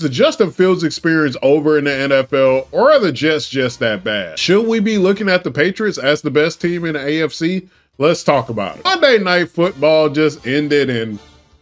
Is the Justin Fields experience over in the NFL, or are the Jets just that bad? Should we be looking at the Patriots as the best team in the AFC? Let's talk about it. Monday Night Football just ended, and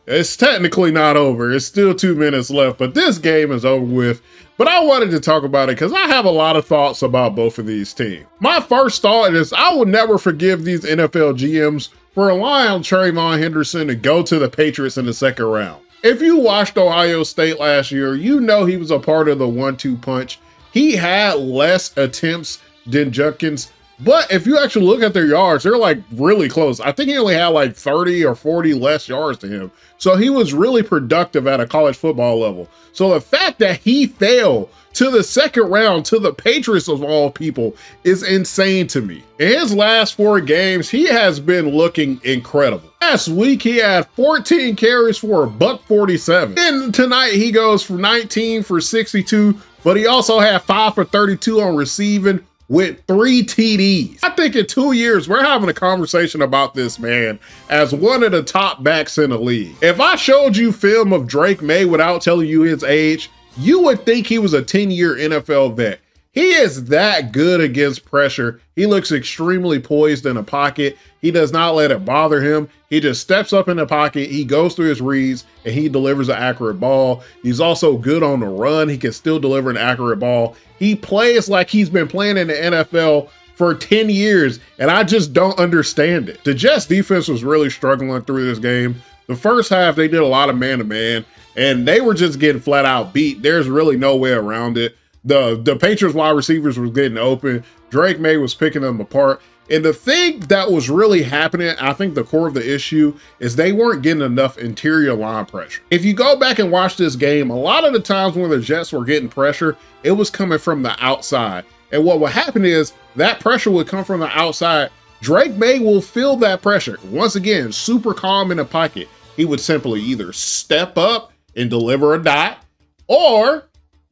it's technically not over. It's still 2 minutes left, but this game is over with. But I wanted to talk about it because I have a lot of thoughts about both of these teams. My first thought is I will never forgive these NFL GMs for relying on Trayvon Henderson to go to the Patriots in the second round. If you watched Ohio State last year, you know he was a part of the 1-2 punch. He had less attempts than Judkins, but if you actually look at their yards, they're like really close. I think he only had like 30 or 40 less yards to him. So he was really productive at a college football level. So the fact that he fell to the second round to the Patriots of all people is insane to me. In his last 4 games, he has been looking incredible. Last week, he had 14 carries for $147. Then tonight, he goes from 19 for 62, but he also had 5 for 32 on receiving with 3 TDs. I think in 2 years, we're having a conversation about this man as one of the top backs in the league. If I showed you film of Drake May without telling you his age, you would think he was a 10-year NFL vet. He is that good against pressure. He looks extremely poised in the pocket. He does not let it bother him. He just steps up in the pocket. He goes through his reads and he delivers an accurate ball. He's also good on the run. He can still deliver an accurate ball. He plays like he's been playing in the NFL for 10 years, and I just don't understand it. The Jets defense was really struggling through this game. The first half, they did a lot of man-to-man, and they were just getting flat out beat. There's really no way around it. The Patriots wide receivers were getting open. Drake May was picking them apart. And the thing that was really happening, I think the core of the issue, is they weren't getting enough interior line pressure. If you go back and watch this game, a lot of the times when the Jets were getting pressure, it was coming from the outside. And what would happen is that pressure would come from the outside. Drake May will feel that pressure. Once again, super calm in the pocket. He would simply either step up and deliver a dot, or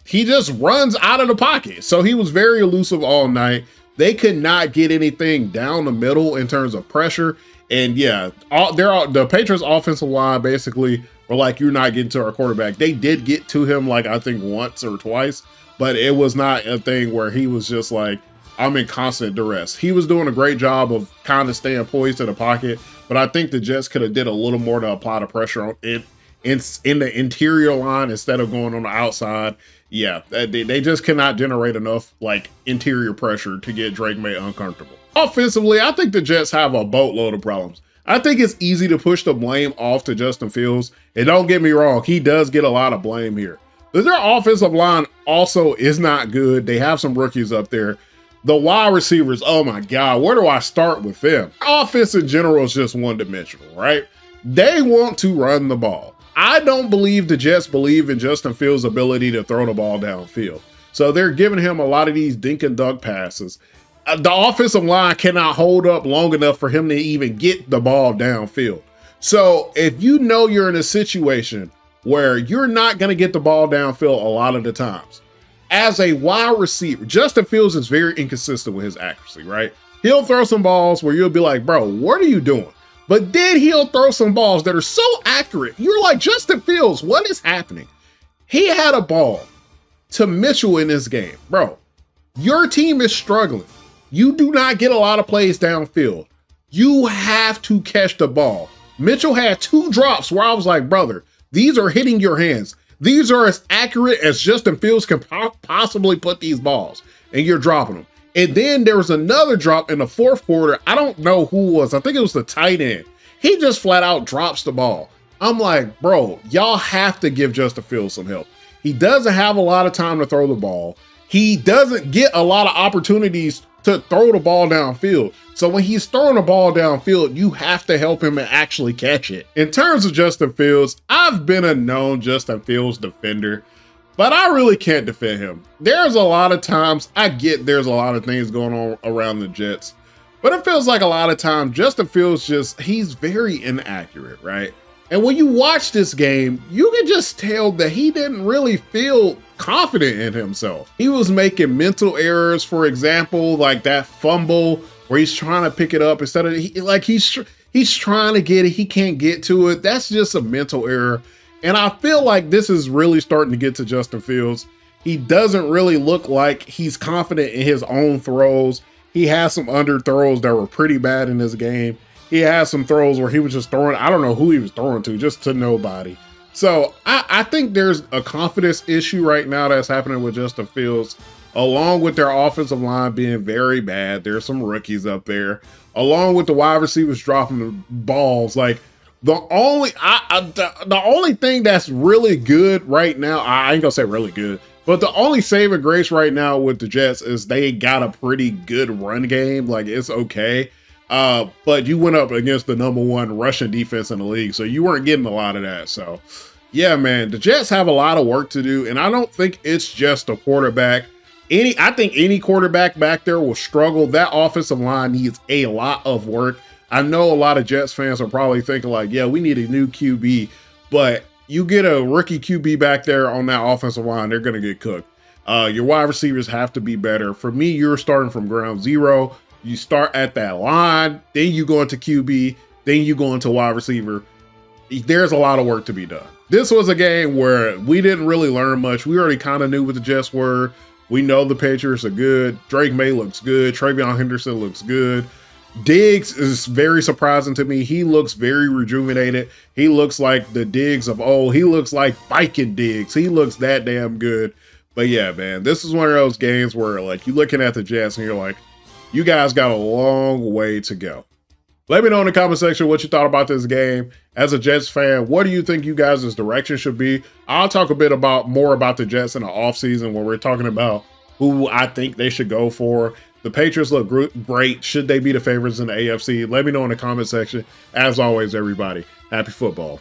he just runs out of the pocket. So he was very elusive all night. They could not get anything down the middle in terms of pressure. And yeah, the Patriots offensive line basically were like, you're not getting to our quarterback. They did get to him like, I think once or twice, but it was not a thing where he was just like, I'm in constant duress. He was doing a great job of kind of staying poised in the pocket, but I think the Jets could have did a little more to apply the pressure on it in the interior line instead of going on the outside. Yeah, they just cannot generate enough like interior pressure to get Drake May uncomfortable. Offensively, I think the Jets have a boatload of problems. I think it's easy to push the blame off to Justin Fields. And don't get me wrong, he does get a lot of blame here. But their offensive line also is not good. They have some rookies up there. The wide receivers, oh my God, where do I start with them? Offense in general is just one-dimensional, right? They want to run the ball. I don't believe the Jets believe in Justin Fields' ability to throw the ball downfield. So they're giving him a lot of these dink and dunk passes. The offensive line cannot hold up long enough for him to even get the ball downfield. So if you know you're in a situation where you're not going to get the ball downfield a lot of the times, as a wide receiver, Justin Fields is very inconsistent with his accuracy, right? He'll throw some balls where you'll be like, bro, what are you doing? But then he'll throw some balls that are so accurate. You're like, Justin Fields, what is happening? He had a ball to Mitchell in this game. Bro, your team is struggling. You do not get a lot of plays downfield. You have to catch the ball. Mitchell had 2 drops where I was like, brother, these are hitting your hands. These are as accurate as Justin Fields can possibly put these balls, and you're dropping them. And then there was another drop in the 4th quarter. I don't know who it was. I think it was the tight end. He just flat out drops the ball. I'm like, bro, y'all have to give Justin Fields some help. He doesn't have a lot of time to throw the ball. He doesn't get a lot of opportunities to throw the ball downfield. So when he's throwing the ball downfield, you have to help him and actually catch it. In terms of Justin Fields, I've been a known Justin Fields defender, but I really can't defend him. There's a lot of times, I get there's a lot of things going on around the Jets, but it feels like a lot of times Justin Fields he's very inaccurate, right? And when you watch this game, you can just tell that he didn't really feel confident in himself. He was making mental errors, for example, like that fumble where he's trying to pick it up instead of he's trying to get it, he can't get to it. That's just a mental error. And I feel like this is really starting to get to Justin Fields. He doesn't really look like he's confident in his own throws. He has some under throws that were pretty bad in this game. He has some throws where he was just throwing, I don't know who he was throwing to, just to nobody. So I think there's a confidence issue right now that's happening with Justin Fields, along with their offensive line being very bad. There's some rookies up there, along with the wide receivers dropping the balls. Like the only thing that's really good right now, I ain't gonna say really good, but the only saving grace right now with the Jets is they got a pretty good run game. Like it's okay. But you went up against the #1 rushing defense in the league, so you weren't getting a lot of that. So yeah, man, the Jets have a lot of work to do, and I don't think it's just a quarterback. I think any quarterback back there will struggle. That offensive line needs a lot of work. I know a lot of Jets fans are probably thinking like, yeah, we need a new QB, but you get a rookie QB back there on that offensive line, they're going to get cooked. Your wide receivers have to be better. For me, you're starting from ground zero. You start at that line, then you go into QB, then you go into wide receiver. There's a lot of work to be done. This was a game where we didn't really learn much. We already kind of knew what the Jets were. We know the Patriots are good. Drake May looks good. Travion Henderson looks good. Diggs is very surprising to me. He looks very rejuvenated. He looks like the Diggs of old. He looks like Viking Diggs. He looks that damn good. But yeah, man, this is one of those games where like you're looking at the Jets and you're like, you guys got a long way to go. Let me know in the comment section what you thought about this game. As a Jets fan, what do you think you guys' direction should be? I'll talk a bit more about the Jets in the offseason when we're talking about who I think they should go for. The Patriots look great. Should they be the favorites in the AFC? Let me know in the comment section. As always, everybody, happy football.